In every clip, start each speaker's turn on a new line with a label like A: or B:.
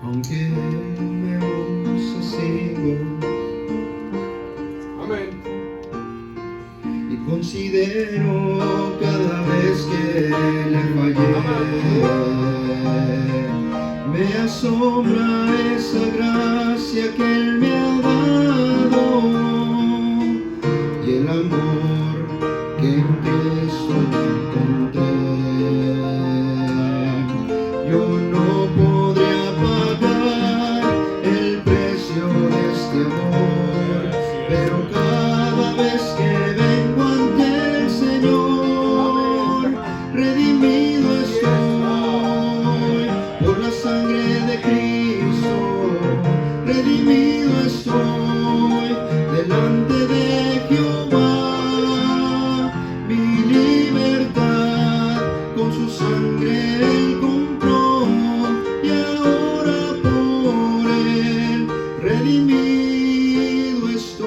A: Aunque me use ciego, amén, y considero cada vez que le fallé, me asombra esa gracia que Él me ha dado y el amor que en Cristo encontré. Yo no podré pagar el precio de este amor, pero cada vez que vengo ante el Señor, redimido estoy por la sangre de Cristo, redimido estoy delante de Jehová. Mi libertad con su sangre Él compró y ahora por Él redimido estoy.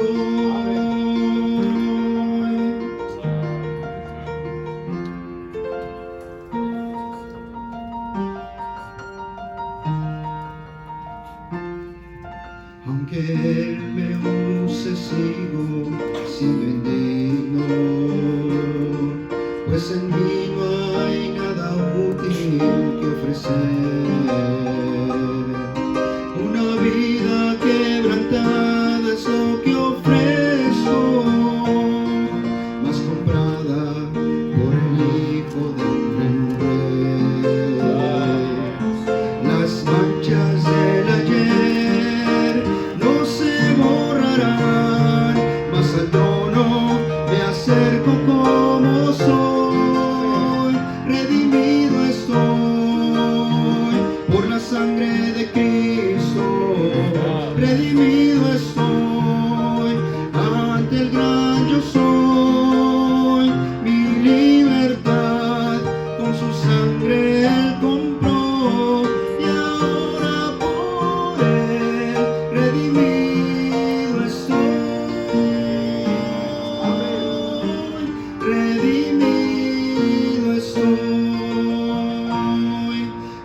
A: Aunque Él me use, sigo siendo indigno, pues en mí no hay nada útil que ofrecer. Una vida quebrantada es lo que ofrezco, mas comprada por el Hijo del Rey. Las manchas del ayer no se borrarán, mas al trono me acerco como soy, redimido estoy por la sangre de Cristo, redimido estoy ante el gran yo soy. Mi libertad con su sangre Él compró y ahora por Él redimido estoy, redimido estoy.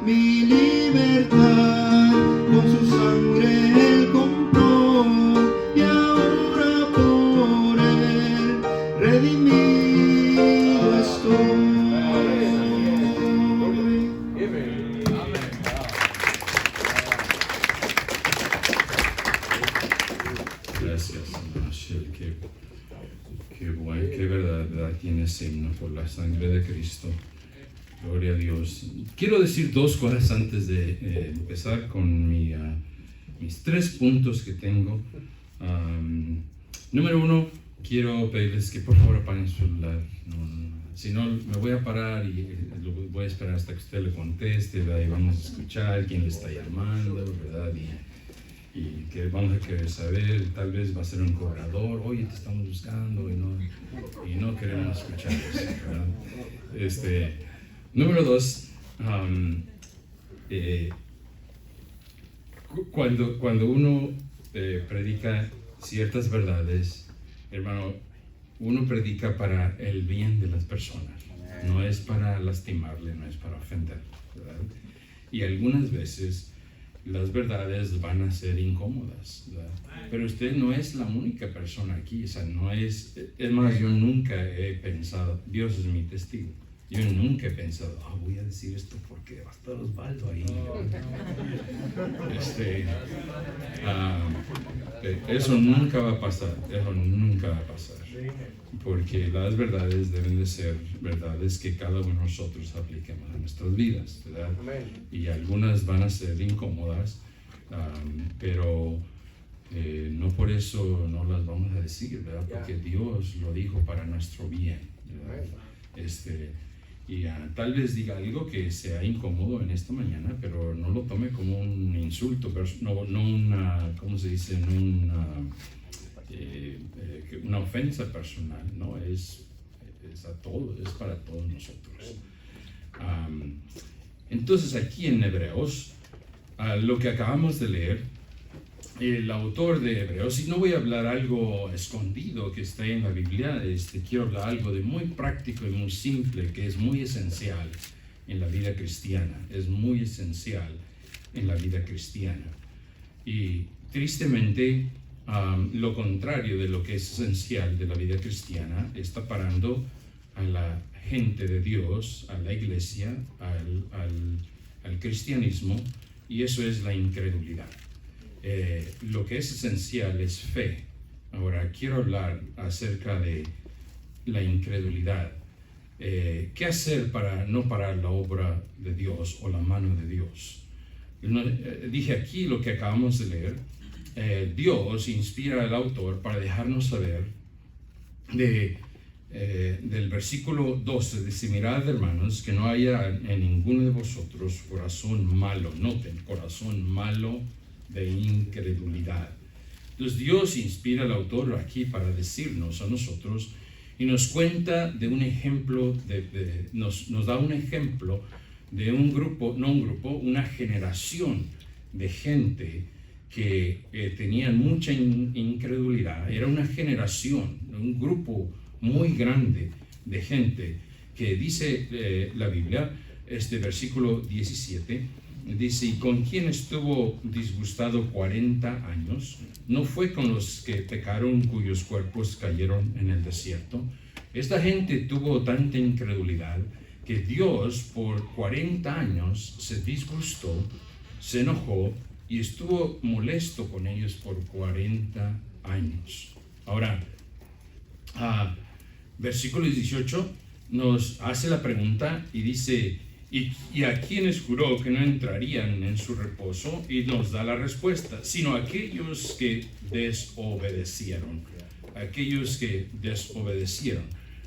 A: Mi libertad con su sangre Él compró y ahora por Él redimido estoy.
B: Gracias, Michelle. Qué bueno, qué verdad tiene ese himno por la sangre de Cristo. Gloria a Dios. Quiero decir dos cosas antes de empezar con mis 3 puntos que tengo. Número 1, quiero pedirles que por favor apaguen su celular. Si no, me voy a parar y voy a esperar hasta que usted le conteste, ¿verdad? Y vamos a escuchar quién le está llamando, ¿verdad? Y que vamos a querer saber, tal vez va a ser un cobrador, oye, te estamos buscando y no queremos escuchar eso, ¿verdad? Número 2, cuando uno predica ciertas verdades, hermano, uno predica para el bien de las personas, no es para lastimarle, no es para ofender, ¿verdad? Y algunas veces las verdades van a ser incómodas, ¿verdad? Pero usted no es la única persona aquí, o sea, no es más, yo nunca he pensado, Dios es mi testigo, yo nunca he pensado, voy a decir esto porque va a estar Osvaldo ahí. Eso nunca va a pasar, porque las verdades deben de ser verdades que cada uno de nosotros apliquemos a nuestras vidas, ¿verdad? Y algunas van a ser incómodas, pero no por eso no las vamos a decir, ¿verdad? Porque Dios lo dijo para nuestro bien, ¿verdad? Tal vez diga algo que sea incómodo en esta mañana, pero no lo tome como un insulto, no una, ¿cómo se dice? Una ofensa personal, ¿no? Es para todos nosotros. Entonces aquí en Hebreos, lo que acabamos de leer el autor de Hebreos, y no voy a hablar algo escondido que está en la Biblia, quiero hablar algo de muy práctico y muy simple, que es muy esencial en la vida cristiana, es muy esencial en la vida cristiana. Y tristemente, lo contrario de lo que es esencial de la vida cristiana está parando a la gente de Dios, a la iglesia, al cristianismo, y eso es la incredulidad. Lo que es esencial es fe. Ahora, quiero hablar acerca de la incredulidad. ¿Qué hacer para no parar la obra de Dios o la mano de Dios? Dije aquí lo que acabamos de leer. Dios inspira al autor para dejarnos saber del versículo 12, dice: mirad, hermanos, que no haya en ninguno de vosotros corazón malo. Noten, corazón malo de incredulidad. Entonces Dios inspira al autor aquí para decirnos a nosotros, y nos cuenta de un ejemplo, nos da un ejemplo de un grupo, una generación de gente que tenían mucha incredulidad. Era una generación, un grupo muy grande de gente que dice la Biblia, versículo 17, dice: y con quien estuvo disgustado 40 años, no fue con los que pecaron, cuyos cuerpos cayeron en el desierto. Esta gente tuvo tanta incredulidad que Dios por 40 años se disgustó, se enojó y estuvo molesto con ellos por 40 años. Ahora, versículo 18 nos hace la pregunta y dice: ¿y a quienes juró que no entrarían en su reposo? Y nos da la respuesta: sino aquellos que desobedecieron. Aquellos que desobedecieron.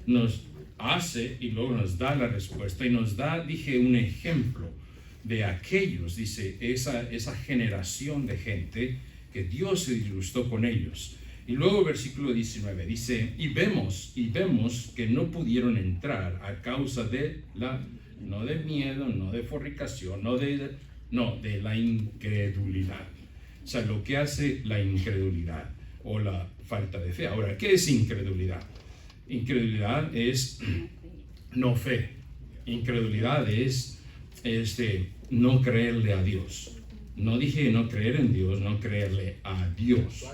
B: Nos hace y luego nos da la respuesta y nos da, un ejemplo de aquellos, dice, esa generación de gente que Dios se disgustó con ellos. Y luego versículo 19 dice: y vemos que no pudieron entrar a causa de no de miedo, no de fornicación, de la incredulidad. O sea, lo que hace la incredulidad o la falta de fe. Ahora, ¿qué es incredulidad? Incredulidad es no fe. Incredulidad es no creerle a Dios. No dije no creer en Dios, no creerle a Dios.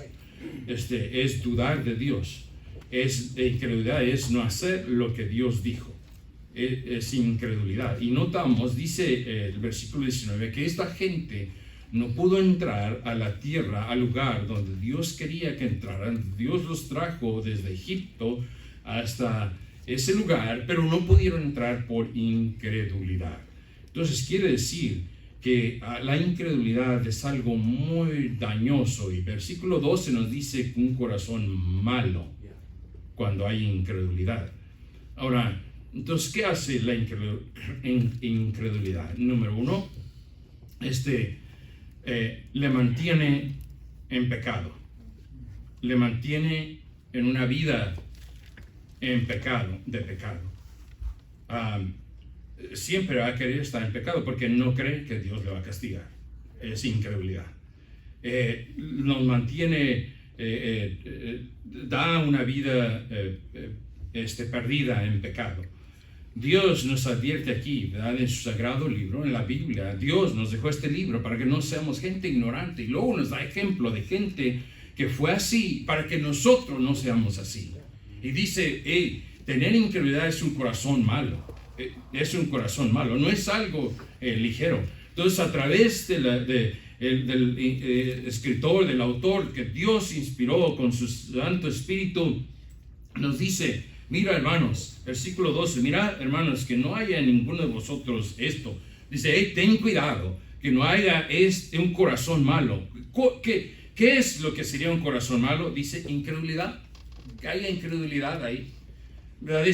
B: Es dudar de Dios. Incredulidad es no hacer lo que Dios dijo. Es incredulidad. Y notamos, dice el versículo 19, que esta gente no pudo entrar a la tierra, al lugar donde Dios quería que entraran. Dios los trajo desde Egipto hasta ese lugar, pero no pudieron entrar por incredulidad. Entonces quiere decir que la incredulidad es algo muy dañoso, y versículo 12 nos dice un corazón malo cuando hay incredulidad. Ahora, entonces, ¿qué hace la incredulidad? Número uno, le mantiene en pecado, le mantiene en una vida de pecado. Siempre va a querer estar en pecado porque no cree que Dios le va a castigar. Es incredulidad. Nos mantiene, da una vida perdida en pecado. Dios nos advierte aquí, ¿verdad? En su sagrado libro, en la Biblia. Dios nos dejó este libro para que no seamos gente ignorante, y luego nos da ejemplo de gente que fue así para que nosotros no seamos así. Y dice: tener incredulidad es un corazón malo. Es un corazón malo, no es algo ligero. Entonces, a través del escritor, del autor que Dios inspiró con su Santo Espíritu, nos dice: mira, hermanos, versículo 12, mira, hermanos, que no haya en ninguno de vosotros esto. Dice: ten cuidado, que no haya un corazón malo. ¿Qué es lo que sería un corazón malo? Dice: incredulidad. Que haya incredulidad ahí, ¿verdad?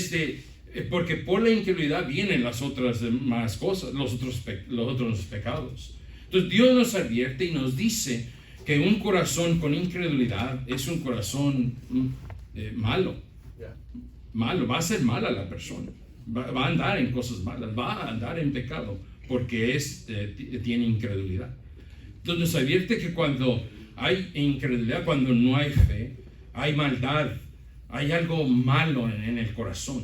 B: Porque por la incredulidad vienen las otras más cosas, los otros pecados. Entonces Dios nos advierte y nos dice que un corazón con incredulidad es un corazón malo. Malo, va a ser mala la persona, va a andar en cosas malas, va a andar en pecado porque tiene incredulidad. Entonces nos advierte que cuando hay incredulidad cuando no hay fe, hay maldad, hay algo malo en el corazón.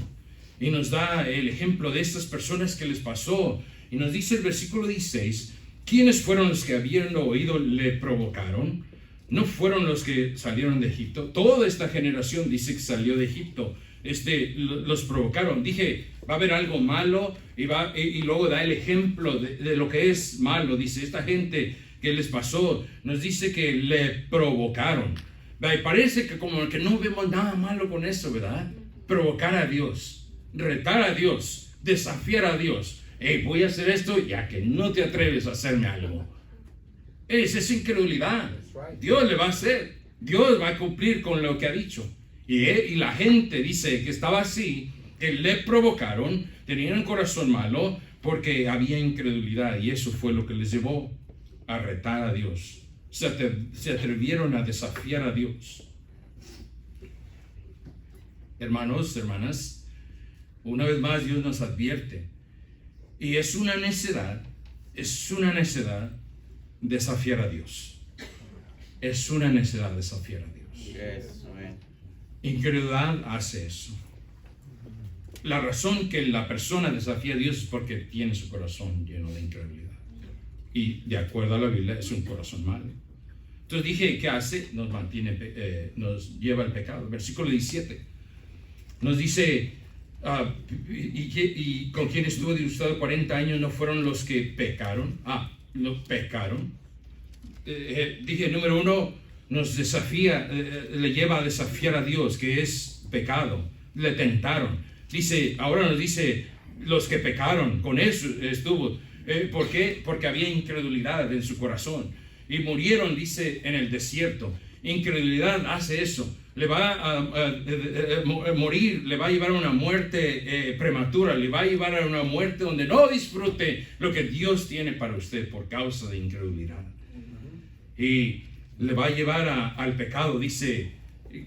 B: Y nos da el ejemplo de estas personas que les pasó. Y nos dice el versículo 16, ¿quiénes fueron los que habiendo oído le provocaron? ¿No fueron los que salieron de Egipto? Toda esta generación dice que salió de Egipto. Los provocaron. Dije, va a haber algo malo y luego da el ejemplo de lo que es malo. Dice, esta gente que les pasó, nos dice que le provocaron. Y parece que como que no vemos nada malo con eso, ¿verdad? Provocar a Dios, retar a Dios, desafiar a Dios. Voy a hacer esto ya que no te atreves a hacerme algo. Esa es incredulidad. Dios le va a hacer. Dios va a cumplir con lo que ha dicho. Y la gente dice que estaba así, que le provocaron, tenían un corazón malo porque había incredulidad. Y eso fue lo que les llevó a retar a Dios. Se atrevieron a desafiar a Dios. Hermanos, hermanas, una vez más Dios nos advierte. Y es una necedad desafiar a Dios. Es una necedad desafiar a Dios.
C: Yes, amen.
B: Incredulidad hace eso. La razón que la persona desafía a Dios es porque tiene su corazón lleno de incredulidad. Y de acuerdo a la Biblia es un corazón malo. Entonces dije, ¿qué hace? Nos lleva al pecado. Versículo 17 nos dice, y con quien estuvo disgustado 40 años no fueron los que pecaron. Los pecaron. Dije, número 1, nos desafía, le lleva a desafiar a Dios, que es pecado. Le tentaron. Dice, ahora nos dice, los que pecaron, con eso estuvo. ¿Por qué? Porque había incredulidad en su corazón. Y murieron, dice, en el desierto. Incredulidad hace eso. Le va a morir, le va a llevar a una muerte prematura, le va a llevar a una muerte donde no disfrute lo que Dios tiene para usted por causa de incredulidad. Y le va a llevar al pecado, dice,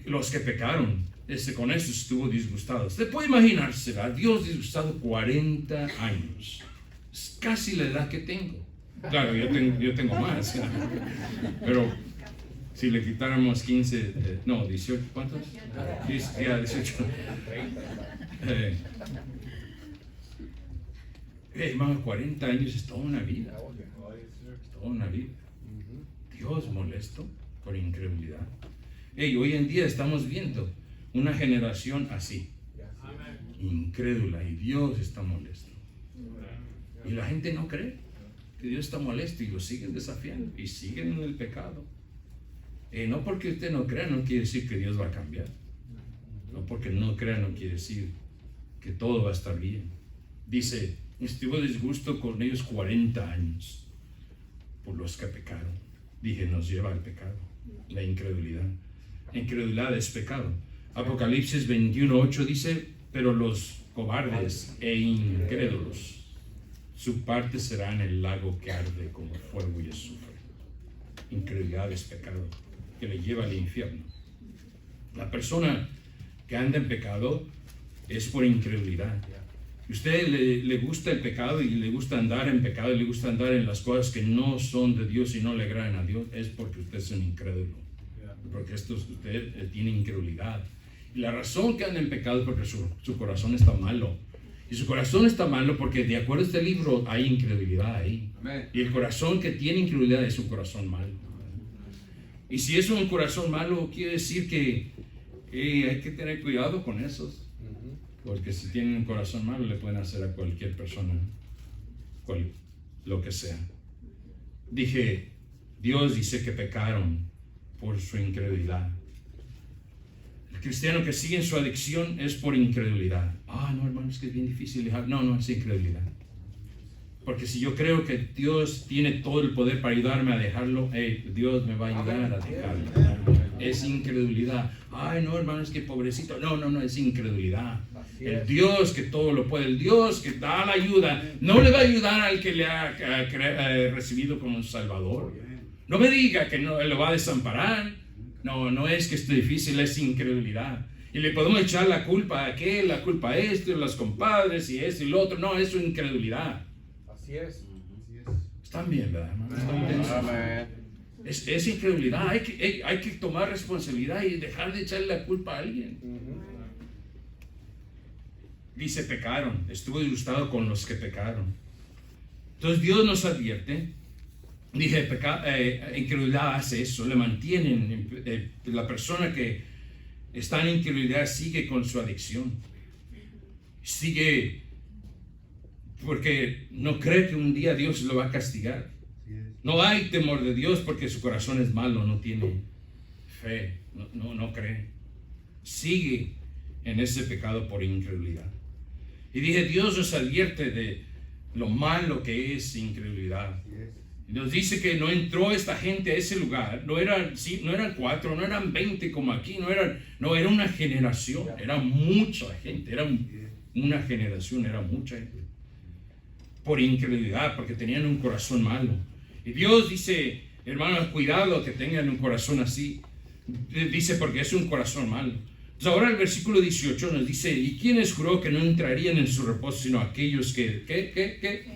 B: los que pecaron. Con eso estuvo disgustado. Usted puede imaginarse, ¿verdad? Dios disgustado 40 años. Es casi la edad que tengo. Claro, yo tengo más. Pero si le quitáramos 15, 18, ¿cuántos? 18. Hermano, 40 años es toda una vida. Toda una vida. Dios molesto por incredulidad. Hoy en día estamos viendo una generación así, incrédula, y Dios está molesto. Y la gente no cree que Dios está molesto y lo siguen desafiando y siguen en el pecado. No porque usted no crea no quiere decir que Dios va a cambiar. No porque no crea no quiere decir que todo va a estar bien. Dice, estuvo disgusto con ellos 40 años por los que pecaron. Dije, nos lleva al pecado, la incredulidad. La incredulidad es pecado. Apocalipsis 21:8 dice, pero los cobardes e incrédulos, su parte será en el lago que arde como fuego y azufre. Incredulidad es pecado, que le lleva al infierno. La persona que anda en pecado es por incredulidad. Usted le gusta el pecado y le gusta andar en pecado y le gusta andar en las cosas que no son de Dios y no le agradan a Dios, es porque usted es un incrédulo. Porque usted tiene incredulidad. Y la razón que anda en pecado es porque su corazón está malo. Y su corazón está malo porque de acuerdo a este libro hay incredulidad ahí. Amén. Y el corazón que tiene incredulidad es un corazón malo. Y si es un corazón malo, quiere decir que hay que tener cuidado con esos. Porque si tienen un corazón malo, le pueden hacer a cualquier persona lo que sea. Dije, Dios dice que pecaron por su incredulidad. El cristiano que sigue en su adicción es por incredulidad. No, hermano, es que es bien difícil dejar. No, es incredulidad. Porque si yo creo que Dios tiene todo el poder para ayudarme a dejarlo, Dios me va a ayudar a dejarlo. Es incredulidad. No, hermano, es que pobrecito. No, es incredulidad. El Dios que todo lo puede, el Dios que da la ayuda, no le va a ayudar al que le ha recibido como Salvador. No me diga que no lo va a desamparar. No es que esté difícil, es incredulidad. Y le podemos echar la culpa a aquel, la culpa a esto, a los compadres y esto y lo otro. No, es su incredulidad.
D: Así es.
B: Están bien, ¿verdad? ¿Están bien? Es incredulidad. Hay que tomar responsabilidad y dejar de echarle la culpa a alguien. Dice, pecaron. Estuvo ilustrado con los que pecaron. Entonces Dios nos advierte. Dije, incredulidad hace eso. Le mantienen. La persona que está en incredulidad sigue con su adicción. Sigue porque no cree que un día Dios lo va a castigar. No hay temor de Dios porque su corazón es malo, no tiene fe, no cree. Sigue en ese pecado por incredulidad. Y dije, Dios nos advierte de lo malo que es incredulidad. Y nos dice que no entró esta gente a ese lugar. No eran 4, no eran 20 como aquí. No era una generación, era mucha gente. Era una generación, era mucha gente. Por incredulidad, porque tenían un corazón malo. Y Dios dice, hermanos, cuidado que tengan un corazón así. Dice, porque es un corazón malo. Entonces ahora el versículo 18 nos dice, ¿y quiénes juró que no entrarían en su reposo, sino aquellos que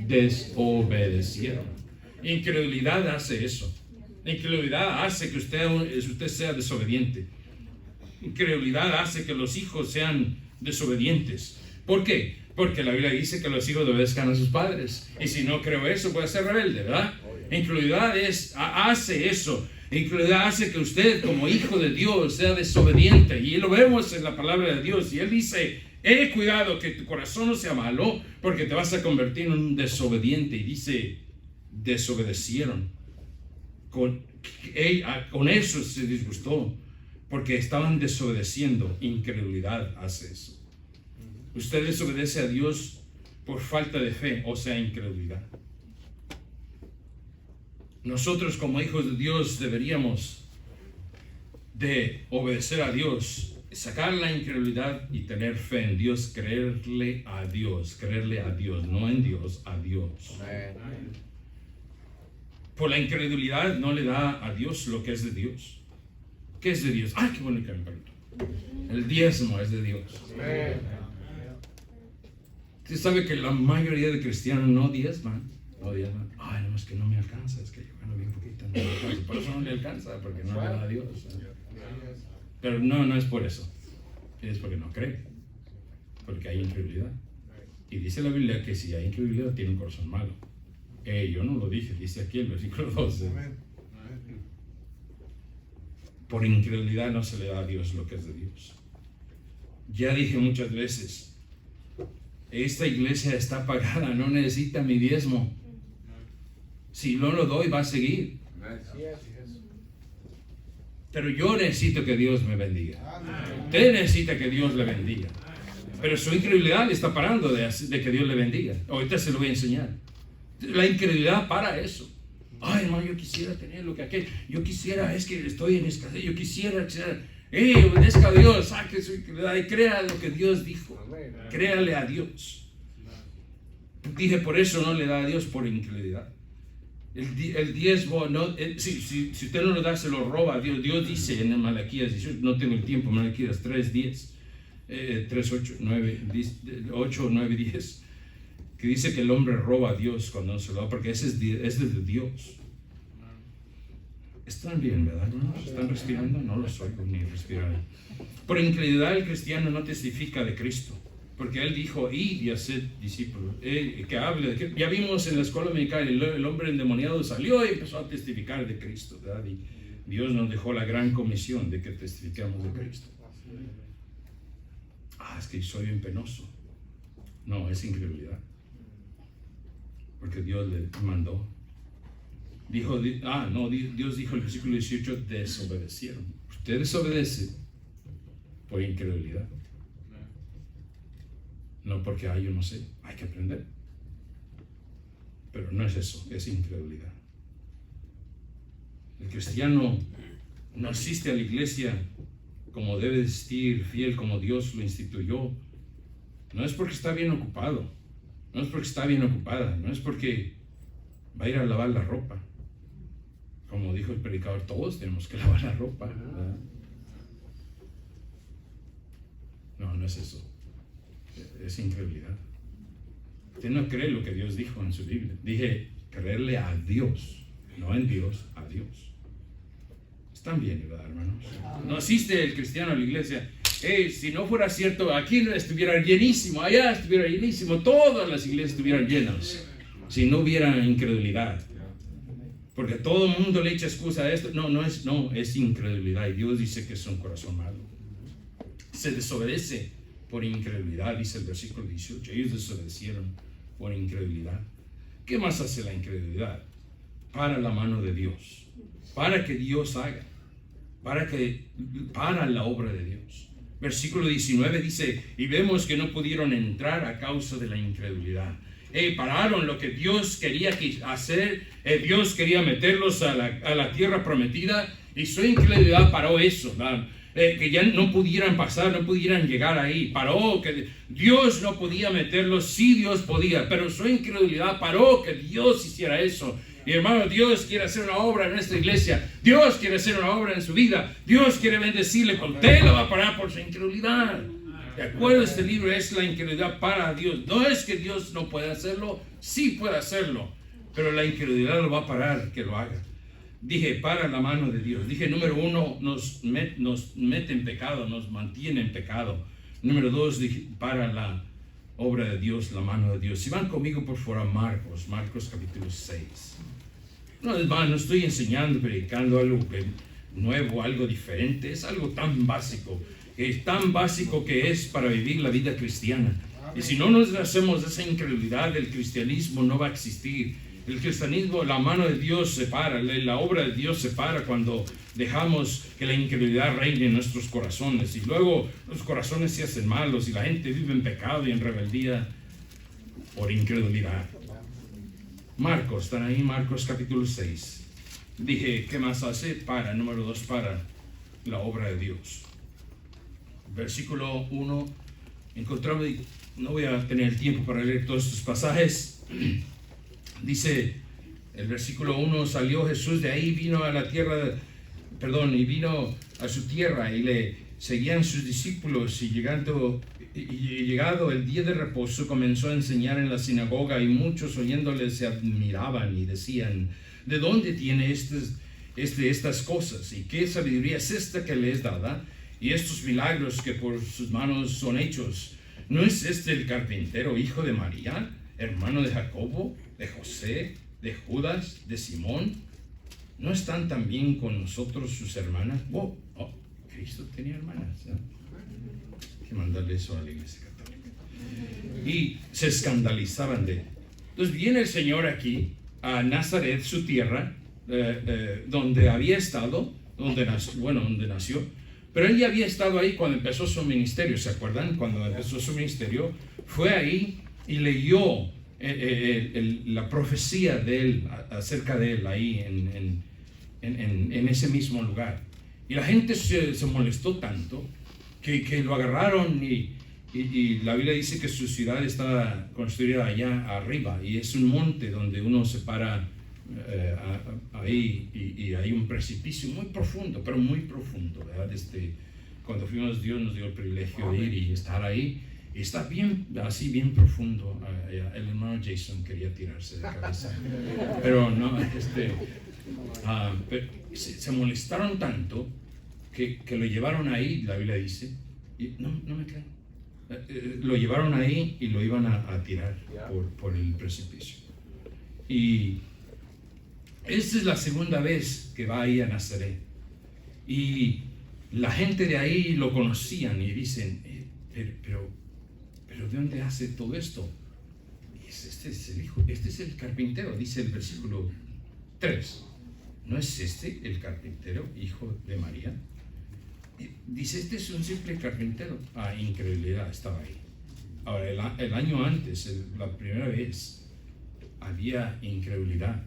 B: desobedecieron? Incredulidad hace eso. Incredulidad hace que usted sea desobediente. Incredulidad hace que los hijos sean desobedientes. ¿Por qué? Porque la Biblia dice que los hijos obedezcan a sus padres. Y si no creo eso, puede ser rebelde, ¿verdad? Incredulidad hace eso. Incredulidad hace que usted, como hijo de Dios, sea desobediente. Y lo vemos en la palabra de Dios. Y Él dice, cuidado que tu corazón no sea malo, porque te vas a convertir en un desobediente. Y dice, desobedecieron. Con eso se disgustó, porque estaban desobedeciendo. Incredulidad hace eso. Usted desobedece a Dios por falta de fe, o sea, incredulidad. Nosotros como hijos de Dios deberíamos de obedecer a Dios, sacar la incredulidad y tener fe en Dios, creerle a Dios, no en Dios, a Dios. Por la incredulidad no le da a Dios lo que es de Dios. ¿Qué es de Dios? ¡Ay, qué bueno que me preguntó! El diezmo es de Dios. Usted sabe que la mayoría de cristianos no diezman. Ay, no, es que no me alcanza, es que yo gano bien poquito, no me alcanza. Por eso no le alcanza, porque no le da a Dios. Pero no es por eso. Es porque no cree. Porque hay incredulidad. Y dice la Biblia que si hay incredulidad, tiene un corazón malo. Yo no lo dije, dice aquí el versículo 12. Por incredulidad no se le da a Dios lo que es de Dios. Ya dije muchas veces, esta iglesia está pagada, no necesita mi diezmo. Si no lo doy, va a seguir. Pero yo necesito que Dios me bendiga. Usted necesita que Dios le bendiga. Pero su incredulidad le está parando de que Dios le bendiga. Ahorita se lo voy a enseñar. La incredulidad para eso. Ay, hermano, yo quisiera tener lo que aquel. Yo quisiera, es que estoy en escasez. Yo quisiera. Obedezca a Dios, saque su incredulidad y crea lo que Dios dijo. Créale a Dios. Dije, por eso no le da a Dios por incredulidad. El diezmo, si usted no lo da, se lo roba a Dios. Dios dice en Malaquías 18, no tengo el tiempo, Malaquías 3:10, 8, 9, 10, que dice que el hombre roba a Dios cuando no se lo da, porque ese es de Dios. Están bien, ¿verdad? ¿Están respirando? No los oigo ni respirar. Por incredulidad el cristiano no testifica de Cristo, porque Él dijo, id y haced discípulos. Que hable de que ya vimos en la escuela dominical, el hombre endemoniado salió y empezó a testificar de Cristo, ¿verdad? Y Dios nos dejó la gran comisión de que testificamos de Cristo. Es que soy bien penoso. No, es incredulidad, porque Dios le mandó. Dios dijo en el versículo 18, desobedecieron. Usted desobedece por incredulidad. No porque, yo no sé, hay que aprender. Pero no es eso, es incredulidad. El cristiano no asiste a la iglesia como debe asistir, fiel como Dios lo instituyó. No es porque está bien ocupado, no es porque está bien ocupada, no es porque va a ir a lavar la ropa. Como dijo el predicador, todos tenemos que lavar la ropa, ¿verdad? No es eso. Es incredulidad. Usted no cree lo que Dios dijo en su Biblia. Dije, creerle a Dios, no en Dios, a Dios. Están bien, ¿verdad, hermanos? No asiste el cristiano a la iglesia. Si no fuera cierto, aquí estuviera llenísimo, allá estuviera llenísimo, todas las iglesias estuvieran llenas, si no hubiera incredulidad. Porque todo el mundo le echa excusa a esto. No, es incredulidad. Y Dios dice que es un corazón malo. Se desobedece por incredulidad, dice el versículo 18. Ellos desobedecieron por incredulidad. ¿Qué más hace la incredulidad? Para la mano de Dios, para que Dios haga, para la obra de Dios. Versículo 19 dice, y vemos que no pudieron entrar a causa de la incredulidad. Pararon lo que Dios quería hacer. Dios quería meterlos a la tierra prometida, y su incredulidad paró eso, que ya no pudieran pasar, no pudieran llegar ahí. Paró que Dios no podía meterlos. Sí, Dios podía, pero su incredulidad paró que Dios hiciera eso. Y hermano, Dios quiere hacer una obra en nuestra iglesia. Dios quiere hacer una obra en su vida. Dios quiere bendecirle, pero usted lo va a parar por su incredulidad. De acuerdo a este libro, es la incredulidad para Dios. No es que Dios no pueda hacerlo, sí puede hacerlo, pero la incredulidad lo va a parar que lo haga. Dije, para la mano de Dios. Dije, número 1, nos mete en pecado, nos mantiene en pecado. Número 2, dije, para la obra de Dios, la mano de Dios. Si van conmigo por fuera, Marcos capítulo 6. No estoy enseñando, predicando algo nuevo, algo diferente. Es algo tan básico. Es tan básico que es para vivir la vida cristiana. Y si no nos hacemos esa incredulidad, el cristianismo no va a existir. El cristianismo, la mano de Dios se para, la obra de Dios se para cuando dejamos que la incredulidad reine en nuestros corazones. Y luego los corazones se hacen malos y la gente vive en pecado y en rebeldía por incredulidad. Marcos, están ahí, Marcos capítulo 6. Dije, ¿qué más hace? Número 2, para la obra de Dios. Versículo 1, encontramos, no voy a tener tiempo para leer todos estos pasajes. Dice el versículo 1, salió Jesús de ahí, vino a su tierra, y le seguían sus discípulos, y llegado el día de reposo, comenzó a enseñar en la sinagoga, y muchos oyéndole se admiraban y decían, ¿de dónde tiene estas cosas? ¿Y qué sabiduría es esta que le es dada? Y estos milagros que por sus manos son hechos. ¿No es este el carpintero, hijo de María, hermano de Jacobo, de José, de Judas, de Simón? ¿No están también con nosotros sus hermanas? Cristo tenía hermanas, ¿no? Hay que mandarle eso a la iglesia católica. Y se escandalizaban de él. Entonces viene el Señor aquí a Nazaret, su tierra, donde había estado, donde nació. Pero él ya había estado ahí cuando empezó su ministerio, ¿se acuerdan? Cuando empezó su ministerio, fue ahí y leyó la profecía de él, acerca de él, ahí en ese mismo lugar. Y la gente se molestó tanto que lo agarraron y la Biblia dice que su ciudad está construida allá arriba, y es un monte donde uno se para ahí, y hay un precipicio muy profundo, pero muy profundo, ¿verdad? Cuando fuimos, Dios nos dio el privilegio de ir y estar ahí, y está bien profundo. El hermano Jason quería tirarse de cabeza, pero no, se molestaron tanto que lo llevaron ahí, la Biblia dice, y no me creen. Lo llevaron ahí y lo iban a tirar por el precipicio. Y esta es la segunda vez que va ahí a Nazaret. Y la gente de ahí lo conocían y dicen, pero ¿de dónde hace todo esto? Y este es el hijo, este es el carpintero, dice el versículo 3. ¿No es este el carpintero, hijo de María? Y dice, este es un simple carpintero. Incredulidad estaba ahí. Ahora, el año antes, la primera vez, había incredulidad.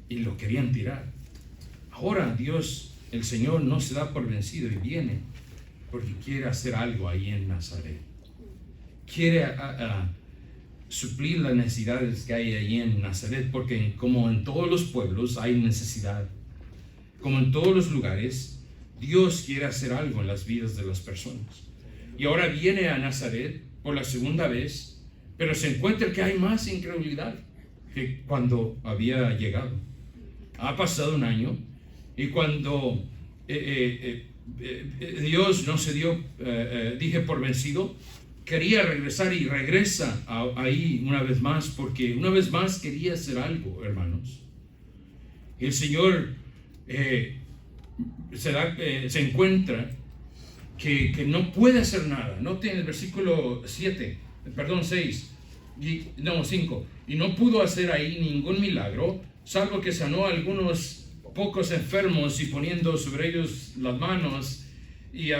B: Y lo querían tirar. Ahora Dios, el Señor, no se da por vencido y viene porque quiere hacer algo ahí en Nazaret. Quiere suplir las necesidades que hay ahí en Nazaret, porque como en todos los pueblos hay necesidad, como en todos los lugares, Dios quiere hacer algo en las vidas de las personas. Y ahora viene a Nazaret por la segunda vez, pero se encuentra que hay más incredulidad que cuando había llegado. Ha pasado un año Y cuando Dios no se dio, dije por vencido, quería regresar y regresa ahí una vez más, porque una vez más quería hacer algo, hermanos. Y el Señor se encuentra que no puede hacer nada. Noten el versículo 6, no, 5. Y no pudo hacer ahí ningún milagro, salvo que sanó a algunos pocos enfermos y poniendo sobre ellos las manos, y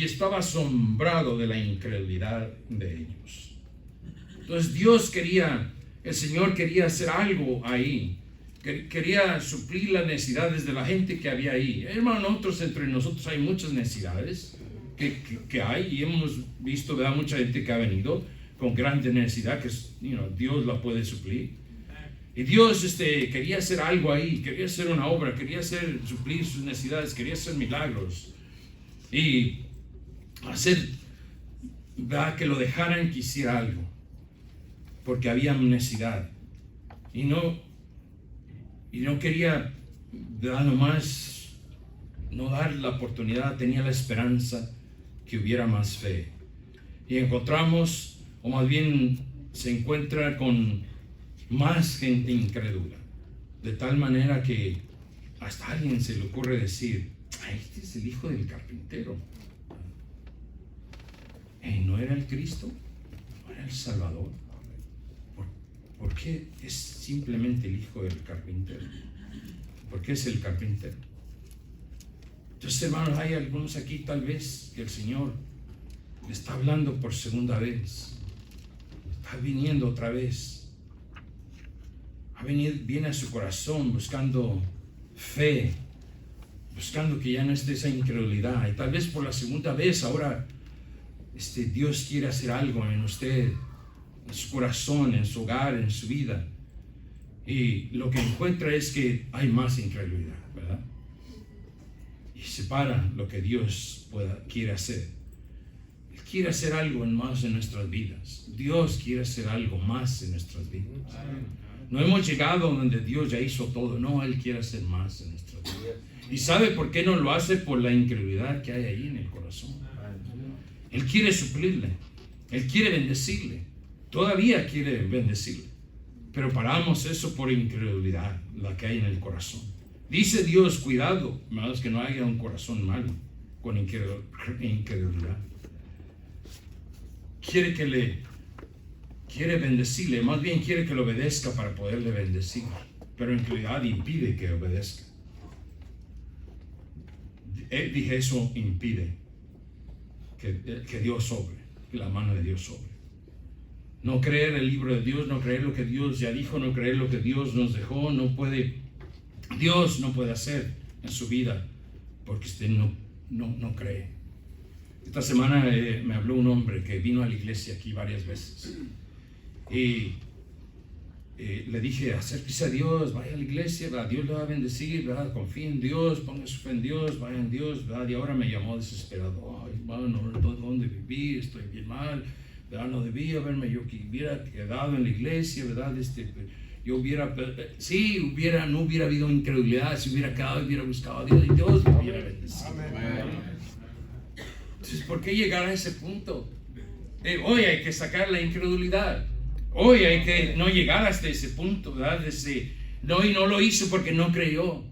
B: estaba asombrado de la incredulidad de ellos. Entonces el Señor quería hacer algo ahí. Quería suplir las necesidades de la gente que había ahí. Hermano, entre nosotros hay muchas necesidades que hay, y hemos visto, ¿verdad?, mucha gente que ha venido con grande necesidad que Dios la puede suplir. Y Dios quería hacer algo ahí, quería hacer una obra, quería suplir sus necesidades, quería hacer milagros y hacer, ¿verdad?, que lo dejaran que hiciera algo, porque había necesidad. Y no quería, ¿verdad?, nomás no dar la oportunidad, tenía la esperanza que hubiera más fe. Y encontramos, o más bien se encuentra con más gente incrédula, de tal manera que hasta a alguien se le ocurre decir: este es el hijo del carpintero. ¿No era el Cristo? ¿No era el Salvador? ¿Por qué es simplemente el hijo del carpintero? ¿Por qué es el carpintero? Entonces, hermanos, hay algunos aquí tal vez que el Señor le está hablando por segunda vez, está viniendo otra vez, viene a su corazón buscando fe, buscando que ya no esté esa incredulidad, y tal vez por la segunda vez ahora Dios quiere hacer algo en usted, en su corazón, en su hogar, en su vida, y lo que encuentra es que hay más incredulidad, ¿verdad? Y separa lo que Dios quiere hacer. Él quiere hacer algo más en nuestras vidas. Dios quiere hacer algo más en nuestras vidas. No hemos llegado donde Dios ya hizo todo. No, Él quiere hacer más en nuestras vidas. ¿Y sabe por qué no lo hace? Por la incredulidad que hay ahí en el corazón. Él quiere suplirle. Él quiere bendecirle. Todavía quiere bendecirle. Pero paramos eso por incredulidad, la que hay en el corazón. Dice Dios: cuidado, hermanos, que no haya un corazón malo con incredulidad. Quiere bendecirle, más bien quiere que lo obedezca para poderle bendecir, pero incredulidad impide que obedezca. Dije, eso impide que Dios obre, que la mano de Dios obre. No creer el libro de Dios, no creer lo que Dios ya dijo, no creer lo que Dios nos dejó, Dios no puede hacer en su vida porque usted no cree. Esta semana me habló un hombre que vino a la iglesia aquí varias veces, y le dije: acérquese a Dios, vaya a la iglesia, ¿verdad? Dios le va a bendecir, ¿verdad? Confíe en Dios, ponga su fe en Dios, vaya en Dios, ¿verdad? Y ahora me llamó desesperado: ay, hermano, no sé dónde vivir, estoy bien mal, ¿verdad? No debía haberme yo que hubiera quedado en la iglesia, ¿verdad? Yo no hubiera habido incredulidad, si hubiera quedado y hubiera buscado a Dios, y Dios me hubiera bendecido. Entonces, ¿por qué llegar a ese punto? Hoy hay que sacar la incredulidad. Hoy hay que no llegar hasta ese punto, ¿verdad? Y no lo hizo porque no creyó.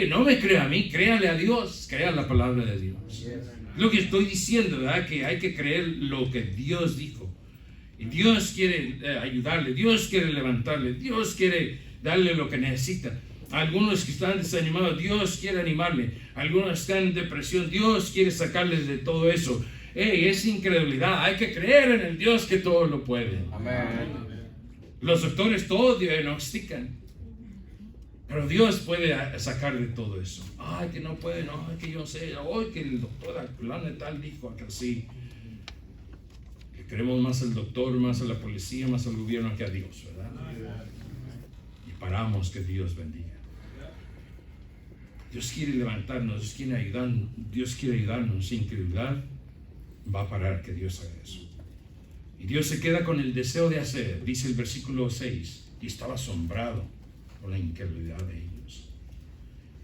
B: No me crea a mí, créale a Dios, crea la palabra de Dios. Lo que estoy diciendo, ¿verdad? Que hay que creer lo que Dios dijo. Y Dios quiere ayudarle, Dios quiere levantarle, Dios quiere darle lo que necesita. Algunos que están desanimados, Dios quiere animarle. Algunos que están en depresión, Dios quiere sacarles de todo eso. Es incredulidad. Hay que creer en el Dios que todo lo puede. Amén. Los doctores todos diagnostican, pero Dios puede sacar de todo eso. Ay, que no puede, no, que yo sé. Hoy que el doctor fulano tal dijo que sí. Que creemos más al doctor, más a la policía, más al gobierno que a Dios, ¿verdad? Y paramos que Dios bendiga. Dios quiere levantarnos, Dios quiere ayudarnos. Sin incredulidad va a parar que Dios haga eso. Y Dios se queda con el deseo de hacer, dice el versículo 6, y estaba asombrado por la incredulidad de ellos.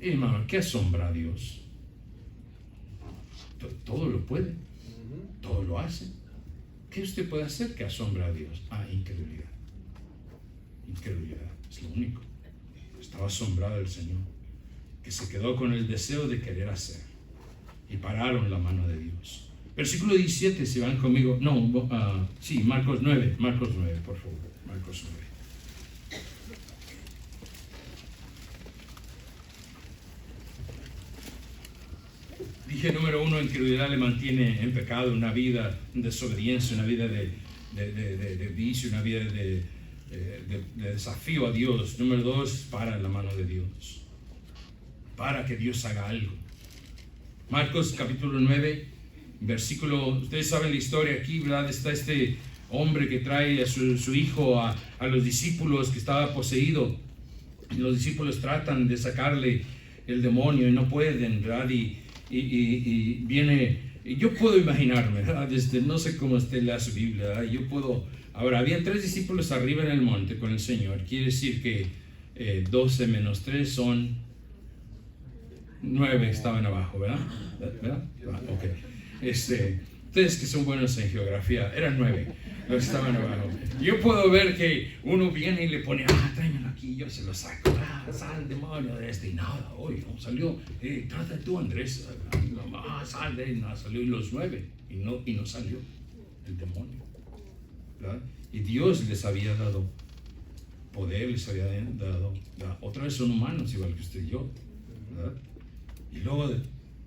B: Y hermano, ¿qué asombra a Dios? Todo lo puede, todo lo hace. ¿Qué usted puede hacer que asombra a Dios? Incredulidad. Incredulidad, es lo único. Estaba asombrado el Señor, que se quedó con el deseo de querer hacer. Y pararon la mano de Dios. Versículo 17, si van conmigo. Sí, Marcos 9, por favor. Marcos 9. Dije, número 1, incredulidad le mantiene en pecado, una vida de desobediencia, una vida de vicio, una vida de desafío a Dios. Número 2, para la mano de Dios, para que Dios haga algo. Marcos capítulo 9, versículo, ustedes saben la historia aquí, ¿verdad? Está este hombre que trae a su hijo a los discípulos, que estaba poseído, y los discípulos tratan de sacarle el demonio y no pueden, ¿verdad? Y viene, yo puedo imaginarme, ¿verdad? No sé cómo usted lea su Biblia, ¿verdad? Ahora, había 3 discípulos arriba en el monte con el Señor. Quiere decir que 12 menos 3 son 9 estaban abajo, ¿verdad? Ok. Ustedes que son buenos en geografía, eran 9 los que estaban abajo. Yo puedo ver que uno viene y le pone, tráemelo aquí, yo se lo saco, sal demonio de y nada, hoy no salió, trata tú Andrés, sal de él, no salió, y los 9, y no salió el demonio, ¿verdad? Y Dios les había dado poder, les había dado, otra vez son humanos igual que usted y yo, ¿verdad? Y luego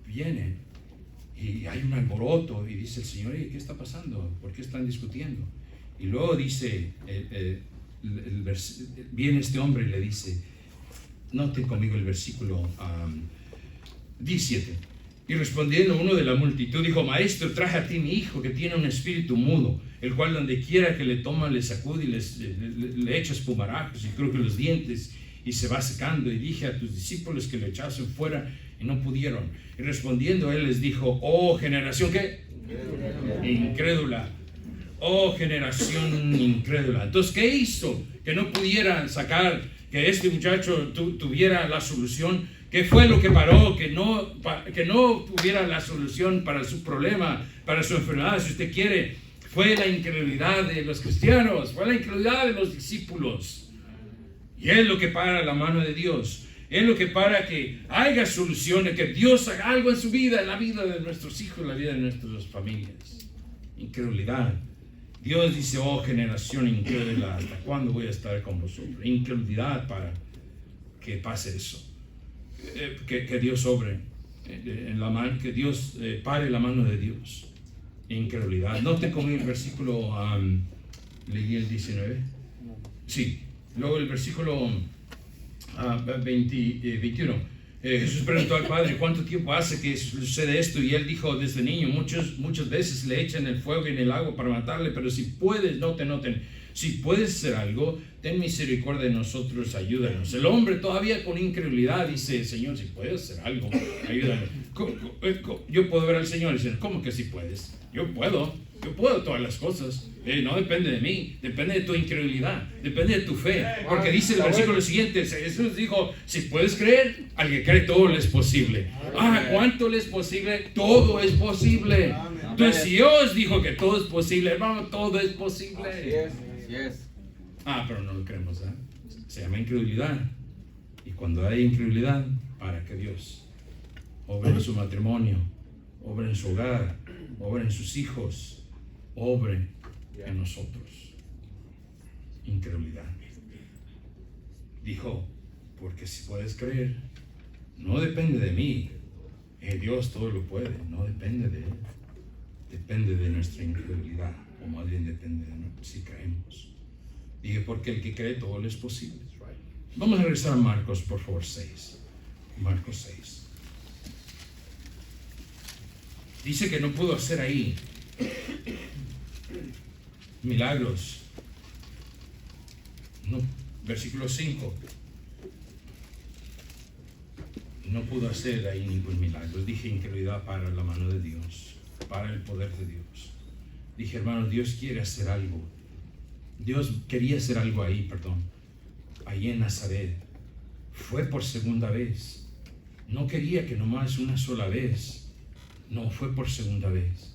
B: viene y hay un alboroto y dice el Señor, ¿qué está pasando? ¿Por qué están discutiendo? Y luego dice, viene este hombre y le dice, noten conmigo el versículo 17. Y respondiendo uno de la multitud dijo, Maestro, traje a ti mi hijo que tiene un espíritu mudo, el cual donde quiera que le toma le sacude y le echa espumarajos y cruje los dientes y se va secando. Y dije a tus discípulos que lo echasen fuera y no pudieron. Y respondiendo él les dijo, oh generación, ¿qué? Incrédula. Oh generación incrédula. Entonces, ¿qué hizo? Que no pudiera sacar, que este muchacho tuviera la solución. ¿Qué fue lo que paró? Que no tuviera la solución para su problema, para su enfermedad, si usted quiere. Fue la incredulidad de los cristianos, fue la incredulidad de los discípulos. Y es lo que para la mano de Dios. Es lo que para que haya soluciones, que Dios haga algo en su vida, en la vida de nuestros hijos, en la vida de nuestras familias. Incredulidad. Dios dice, oh generación incrédula, ¿hasta cuándo voy a estar con vosotros? Incredulidad para que pase eso. Que Dios obre en la mano, que Dios pare la mano de Dios. Incredulidad. Note como el versículo, leí el 19. Sí, luego el versículo 21. Jesús preguntó al Padre, ¿cuánto tiempo hace que sucede esto? Y él dijo, desde niño, muchas veces le echan el fuego y en el agua para matarle, pero si puedes, noten, si puedes hacer algo, ten misericordia de nosotros, ayúdanos. El hombre todavía con incredulidad dice, Señor, si puedes hacer algo, ayúdame. Yo puedo ver al Señor y decir, ¿cómo que si puedes? Yo puedo todas las cosas. No depende de mí, depende de tu incredulidad, depende de tu fe. Porque dice el versículo siguiente, Jesús dijo, si puedes creer, al que cree todo le es posible. ¿Cuánto le es posible? Todo es posible. Entonces, si Dios dijo que todo es posible, hermano, todo es posible. Pero no lo creemos, ¿eh? Se llama incredulidad. Y cuando hay incredulidad, para que Dios obre en su matrimonio, obre en su hogar, obre en sus hijos, obre en nosotros. Incredulidad. Dijo, porque si puedes creer, no depende de mí. Dios todo lo puede, no depende de él. Depende de nuestra incredulidad, o más bien depende de si creemos. Dije, porque el que cree todo le es posible. Vamos a regresar a Marcos, por favor, 6. Marcos 6. Dice que no pudo hacer ahí milagros. No, versículo 5. No pudo hacer ahí ningún milagro. Dije, incredulidad para la mano de Dios, para el poder de Dios. Dije, hermano, Dios quiere hacer algo. Dios quería hacer algo ahí, ahí en Nazaret. Fue por segunda vez. No quería que nomás una sola vez. No, fue por segunda vez.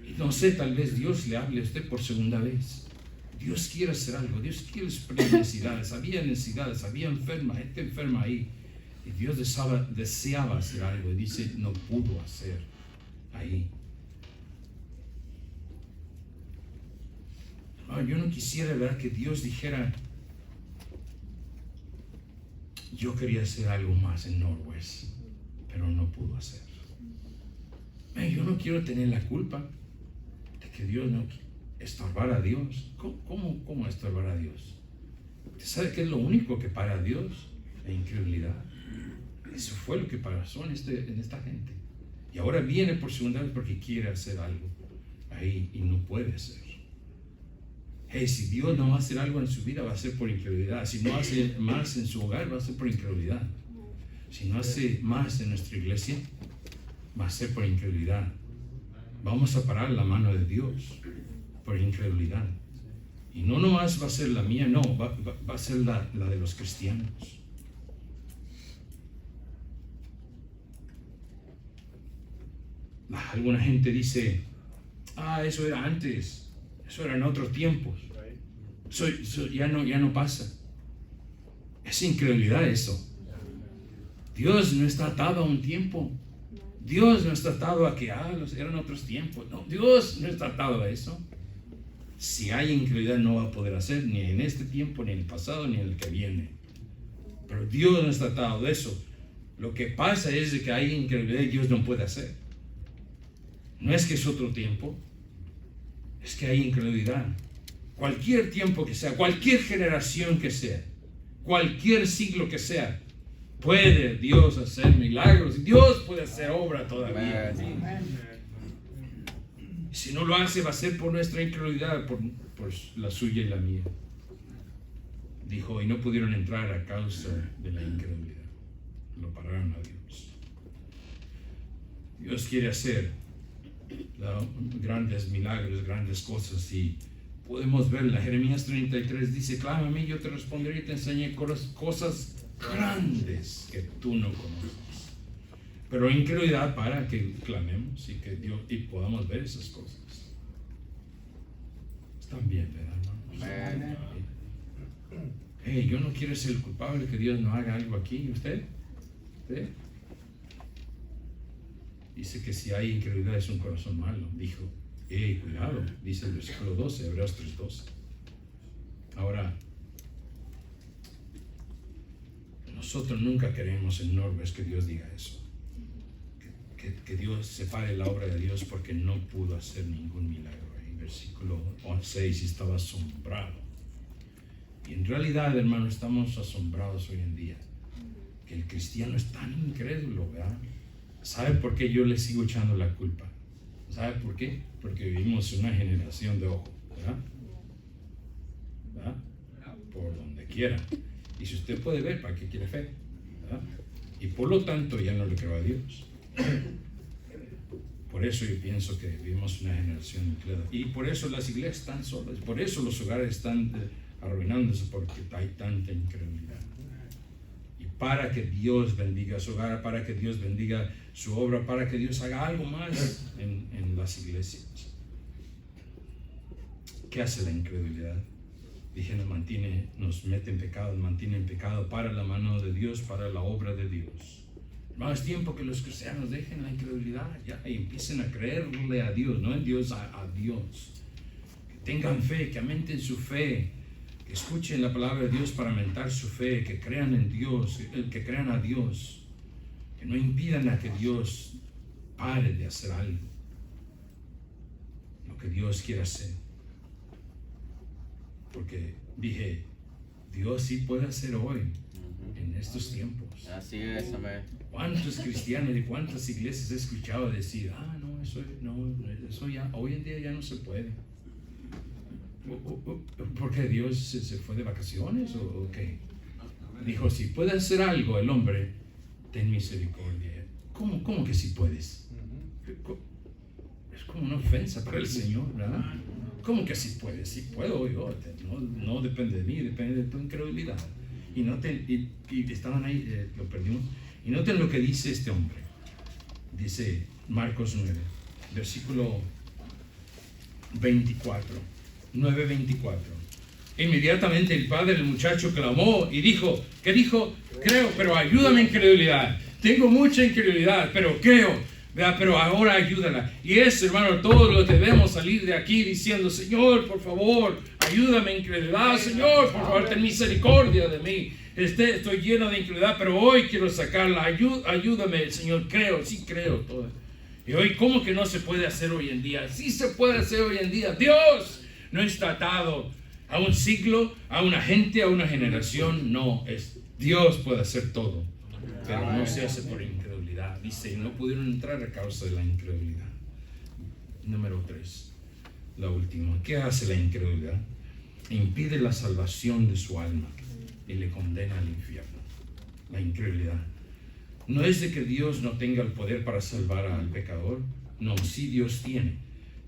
B: Y no sé, tal vez Dios le hable a usted por segunda vez. Dios quiere hacer algo. Dios quiere suplir necesidades. Había necesidades, había gente enferma ahí. Y Dios deseaba hacer algo. Y dice, no pudo hacer ahí. No, yo no quisiera, ¿verdad?, que Dios dijera, yo quería hacer algo más en Northwest, pero no pudo hacer. Yo no quiero tener la culpa de que Dios no estorbar a Dios. ¿Cómo estorbar a Dios? ¿Usted sabe qué es lo único que para a Dios? La incredulidad. Eso fue lo que pasó en esta gente. Y ahora viene por segunda vez porque quiere hacer algo ahí y no puede hacer. Si Dios no va a hacer algo en su vida, va a ser por incredulidad. Si no hace más en su hogar, va a ser por incredulidad. Si no hace más en nuestra iglesia, va a ser por incredulidad. Vamos a parar la mano de Dios por incredulidad. Y no nomás va a ser la mía, no, va a ser la de los cristianos. Alguna gente dice, eso era antes, eso era en otros tiempos, eso ya no pasa. Es incredulidad eso. Dios no está atado a un tiempo. Dios no está atado a que eran otros tiempos. No, Dios no está atado a eso. Si hay incredulidad, no va a poder hacer ni en este tiempo, ni en el pasado, ni en el que viene. Pero Dios no está atado a eso. Lo que pasa es que hay incredulidad y Dios no puede hacer. No es que es otro tiempo, es que hay incredulidad. Cualquier tiempo que sea, cualquier generación que sea, cualquier siglo que sea, puede Dios hacer milagros. Dios puede hacer obra todavía. Si no lo hace, va a ser por nuestra incredulidad, por la suya y la mía. Dijo, y no pudieron entrar a causa de la incredulidad. Lo pararon a Dios. Dios quiere hacer grandes milagros, grandes cosas, y podemos verla. Jeremías 33 dice, clámame, yo te responderé y te enseñaré cosas grandes que tú no conoces. Pero incredulidad para que clamemos y que Dios y podamos ver esas cosas. Están bien, ¿verdad, hermanos? Yo no quiero ser el culpable que Dios no haga algo aquí. ¿Usted? Dice que si hay incredulidad es un corazón malo. Dijo, cuidado, dice el versículo 12, Hebreos 3:12. Ahora, nosotros nunca queremos en Northwest que Dios diga eso. Que Dios separe la obra de Dios porque no pudo hacer ningún milagro. En versículo 6 estaba asombrado. Y en realidad, hermano, estamos asombrados hoy en día. Que el cristiano es tan incrédulo, ¿verdad? ¿Sabe por qué yo le sigo echando la culpa? ¿Sabe por qué? Porque vivimos una generación de ojo, ¿verdad? Por donde quiera. Y si usted puede ver, ¿para qué quiere fe? ¿Verdad? Y por lo tanto ya no le creo a Dios. Por eso yo pienso que vivimos una generación incrédula. Y por eso las iglesias están solas. Por eso los hogares están arruinándose, porque hay tanta incredulidad. Y para que Dios bendiga su hogar, para que Dios bendiga su obra, para que Dios haga algo más en las iglesias. ¿Qué hace la incredulidad? Dije, nos mete en pecado, mantiene en pecado para la mano de Dios, para la obra de Dios. No es tiempo que los cristianos dejen la incredulidad ya y empiecen a creerle a Dios, no en Dios, a Dios. Que tengan fe, que aumenten su fe, que escuchen la palabra de Dios para aumentar su fe, que crean en Dios, que crean a Dios, que no impidan a que Dios pare de hacer algo, lo que Dios quiere hacer. Porque dije, Dios sí puede hacer hoy, en estos tiempos.
C: Así es, amén.
B: ¿Cuántos cristianos y cuántas iglesias he escuchado decir, eso ya, hoy en día ya no se puede? ¿Porque Dios se fue de vacaciones o qué? Dijo, si puede hacer algo el hombre, ten misericordia. ¿Cómo que si puedes? Es como una ofensa para el Señor, ¿verdad? ¿Cómo que si puedes? Si puedo yo, no depende de mí, depende de tu incredulidad. Y estaban ahí, lo perdimos. Y noten lo que dice este hombre. Dice Marcos 9, versículo 24, 9:24. Inmediatamente el padre del muchacho clamó y dijo, ¿qué dijo? Creo, pero ayúdame en incredulidad. Tengo mucha incredulidad, pero creo, ¿verdad? Pero ahora ayúdala. Y eso, hermano, todos los debemos salir de aquí diciendo, Señor, por favor, ayúdame en incredulidad. Señor, por favor, ten misericordia de mí. Estoy lleno de incredulidad, pero hoy quiero sacarla. Ayúdame, Señor, creo, sí creo todo. Y hoy, ¿cómo que no se puede hacer hoy en día? Sí se puede hacer hoy en día. Dios no está atado a un siglo, a una gente, a una generación. No, Dios puede hacer todo, pero no se hace por incredulidad. Dice, no pudieron entrar a causa de la incredulidad. Número 3, la última. ¿Qué hace la incredulidad? Impide la salvación de su alma y le condena al infierno. La incredulidad. No es de que Dios no tenga el poder para salvar al pecador. No, sí Dios tiene.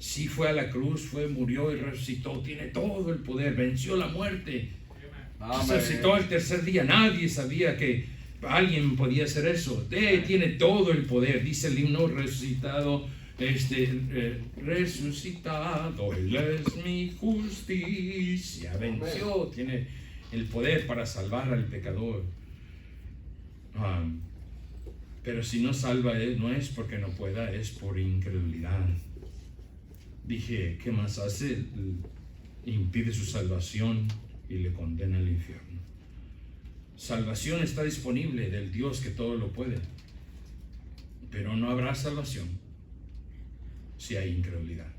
B: Sí fue a la cruz, murió y resucitó. Tiene todo el poder. Venció la muerte. Resucitó al tercer día. Nadie sabía que alguien podía hacer eso. Tiene todo el poder. Dice el himno, resucitado. Resucitado, Él es mi justicia. Venció. Tiene el poder para salvar al pecador. Pero si no salva él, no es porque no pueda, es por incredulidad. Dije, ¿qué más hace? Impide su salvación y le condena al infierno. Salvación está disponible del Dios que todo lo puede, pero no habrá salvación si hay incredulidad.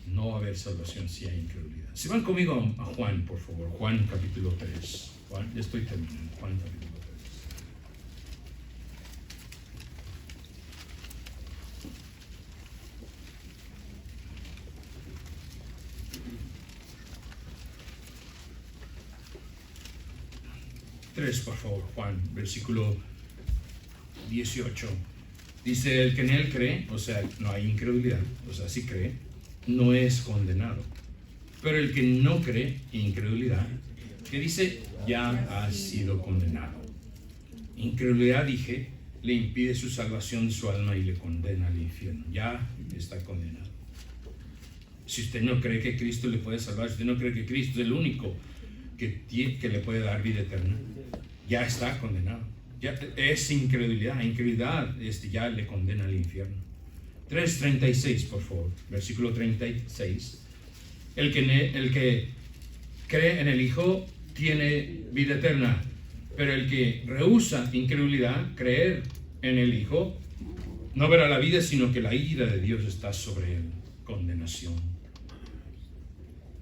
B: No va a haber salvación si hay incredulidad. Si van conmigo a Juan, por favor, Juan capítulo 3. Juan, ya estoy terminando. Juan capítulo 3. Por favor, Juan, versículo 18. Dice, el que en él cree, o sea, no hay incredulidad, o sea, sí cree, no es condenado. Pero el que no cree, incredulidad, que dice, ya ha sido condenado. Incredulidad, dije, le impide su salvación de su alma y le condena al infierno. Ya está condenado. Si usted no cree que Cristo le puede salvar, si usted no cree que Cristo es el único que le puede dar vida eterna, ya está condenado. Ya es incredulidad. Incredulidad ya le condena al infierno. 3:36, por favor. Versículo 36. El que cree en el Hijo tiene vida eterna, pero el que rehúsa incredulidad, creer en el Hijo, no verá la vida, sino que la ira de Dios está sobre él. Condenación.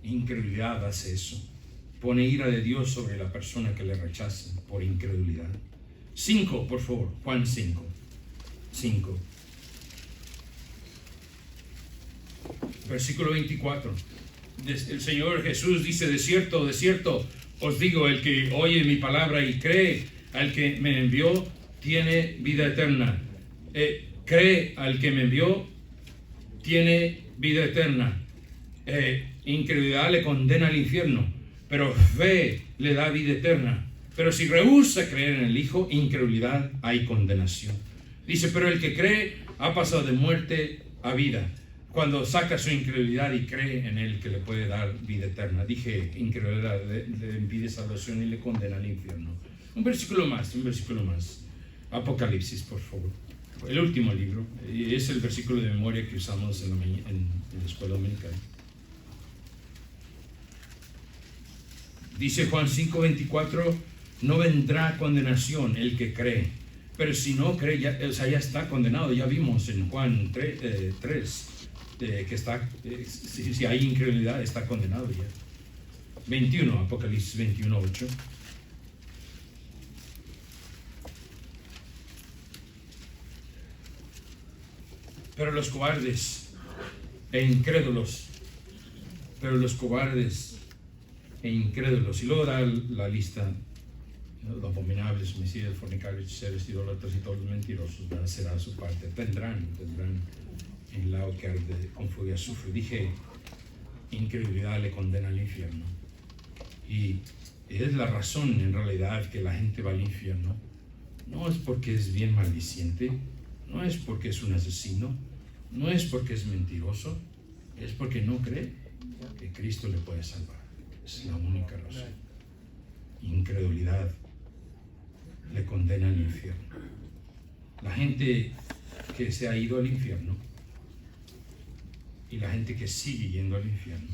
B: Incredulidad hace eso. Pone ira de Dios sobre la persona que le rechaza por incredulidad. 5, por favor. Juan 5. Versículo 24. El Señor Jesús dice, de cierto, os digo, el que oye mi palabra y cree al que me envió, tiene vida eterna. Cree al que me envió, tiene vida eterna. Incredulidad le condena al infierno, pero fe le da vida eterna. Pero si rehúsa creer en el Hijo, incredulidad, hay condenación. Dice, pero el que cree ha pasado de muerte a vida, cuando saca su incredulidad y cree en Él que le puede dar vida eterna. Dije, incredulidad le impide salvación y le condena al infierno. Un versículo más. Apocalipsis, por favor. El último libro. Y es el versículo de memoria que usamos en la escuela dominical. Dice Juan 5:24, no vendrá condenación el que cree, pero si no cree, ya está condenado. Ya vimos en Juan 3 que está, si hay incredulidad, está condenado ya. 21, Apocalipsis 21:8. Pero los cobardes e incrédulos, y luego da la lista: los abominables, homicidas, fornicarios, hechiceros, idólatras y todos los mentirosos, será su parte. Tendrán el lago que arde con fuego y azufre. Dije, incredulidad le condena al infierno. Y es la razón en realidad que la gente va al infierno, no es porque es bien maldiciente, no es porque es un asesino, no es porque es mentiroso, es porque no cree que Cristo le puede salvar. Es la única razón. Incredulidad le condena al infierno. La gente que se ha ido al infierno y la gente que sigue yendo al infierno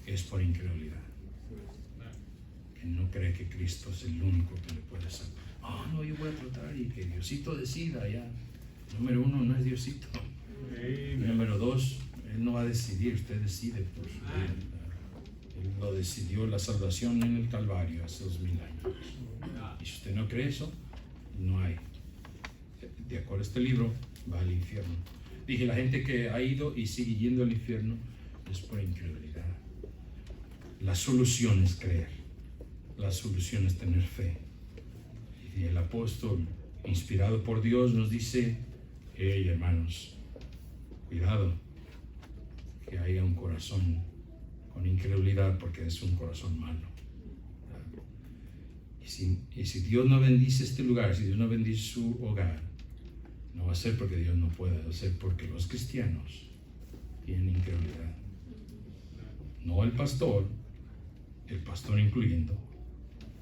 B: es por incredulidad, que no cree que Cristo es el único que le puede salvar. No, yo voy a tratar y que Diosito decida ya. Número uno, no es Diosito. Número dos, Él no va a decidir, usted decide por su vida. Él lo decidió la salvación en el Calvario hace 2000 años. Y si usted no cree eso, no hay. De acuerdo a este libro, va al infierno. Dije, la gente que ha ido y sigue yendo al infierno es por incredulidad. La solución es creer. La solución es tener fe. Y el apóstol, inspirado por Dios, nos dice, hey hermanos, cuidado, que haya un corazón con incredulidad, porque es un corazón malo. Y si Dios no bendice este lugar, si Dios no bendice su hogar, no va a ser porque Dios no pueda, va a ser porque los cristianos tienen incredulidad. No el pastor incluyendo,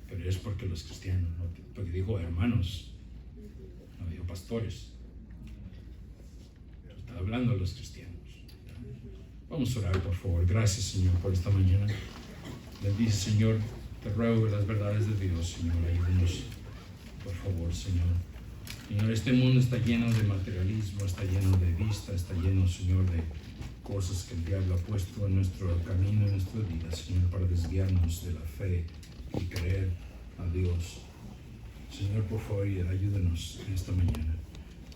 B: pero es porque los cristianos, porque dijo hermanos, no dijo pastores, pero está hablando de los cristianos. Vamos a orar, por favor. Gracias, Señor, por esta mañana. Bendice, Señor, te ruego las verdades de Dios, Señor. Ayúdanos, por favor, Señor. Señor, este mundo está lleno de materialismo, está lleno de vista, está lleno, Señor, de cosas que el diablo ha puesto en nuestro camino, en nuestra vida, Señor, para desviarnos de la fe y creer a Dios. Señor, por favor, ayúdanos en esta mañana.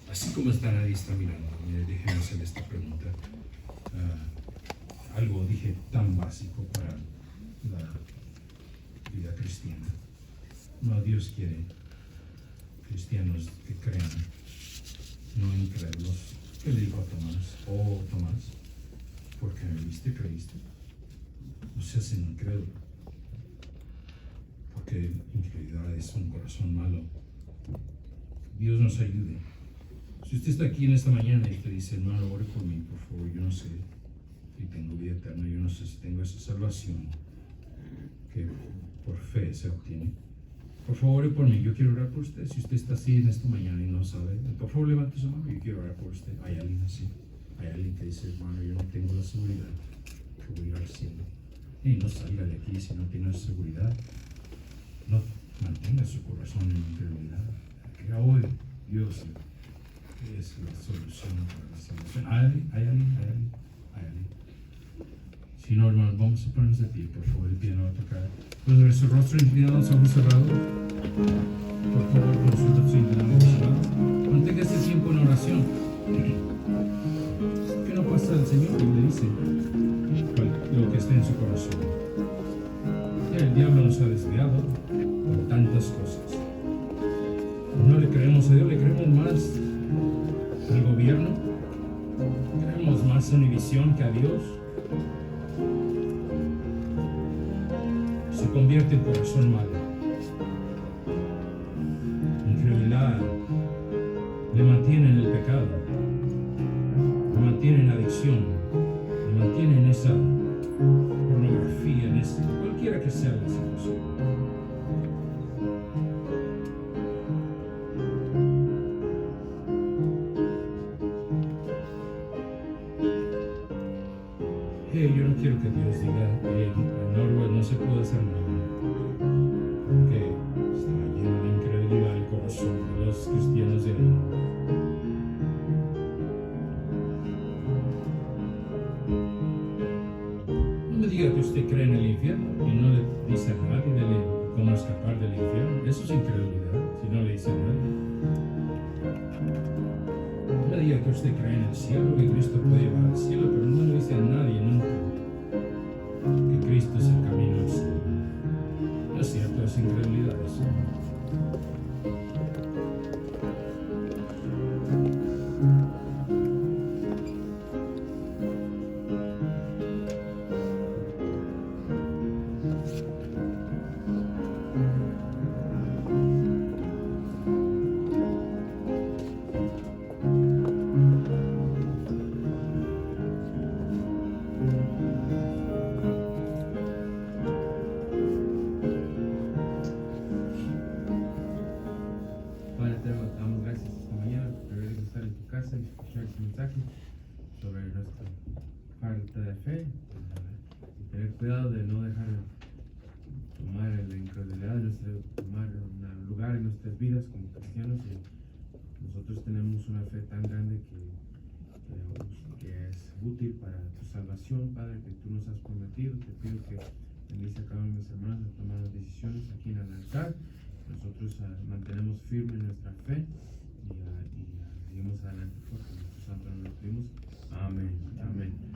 B: Así como están ahí, están mirando, déjenme hacer esta pregunta. Algo dije tan básico para la vida cristiana. No, Dios quiere cristianos que crean, no incrédulos. ¿Qué le dijo a Tomás? Oh, Tomás, porque me viste, creíste. No seas incrédulo, porque incredulidad es un corazón malo. Dios nos ayude. Si usted está aquí en esta mañana y usted dice, hermano, ore por mí, por favor, yo no sé si tengo vida eterna, yo no sé si tengo esa salvación que por fe se obtiene. Por favor, ore por mí, yo quiero orar por usted. Si usted está así en esta mañana y no sabe, por favor, levante su mano, yo quiero orar por usted. Hay alguien así, hay alguien que dice, hermano, yo no tengo la seguridad que voy a ir al cielo. Y no salga de aquí si no tiene seguridad. No mantenga su corazón en incredulidad. Crea hoy, Dios es la solución para la salvación. ¿Hay alguien? Si no, hermanos, vamos a ponernos de pie, por favor, el piano va a tocar. Sobre su rostro inclinado, los ojos cerrados. Por favor, con sus ojos inclinados, cerrados. Mantenga este tiempo en oración. ¿Qué no pasa el Señor? Y le dice lo que está en su corazón. Ya el diablo nos ha desviado por tantas cosas. No le creemos a Dios, le creemos más al gobierno, creemos más a Univisión que a Dios. Se convierte en corazón malo. Incredulidad le mantiene en el pecado, le mantiene en adicción, le mantiene en esa pornografía, en esa, cualquiera que sea la situación. Yo no quiero que Dios diga, Norwood no se puede hacer nada, porque está lleno de incredulidad el corazón de los cristianos de ahí. No me diga que usted cree en el infierno y no le dice a nadie cómo escapar del infierno. Eso es incredulidad, si no le dice a nadie. No me diga que usted cree en el cielo, que Cristo puede llevar al cielo, pero no le dice a nadie nunca que Cristo es el camino al cielo. No es cierto, es incredulidad eso.
C: nuestras vidas como cristianos. Y nosotros tenemos una fe tan grande que es útil para tu salvación, Padre, que tú nos has prometido. Te pido que bendice a cada uno de mis hermanos a tomar las decisiones aquí en el altar. Nosotros mantenemos firme nuestra fe y seguimos adelante porque en tu santo nombre lo pedimos. Amén. Amén.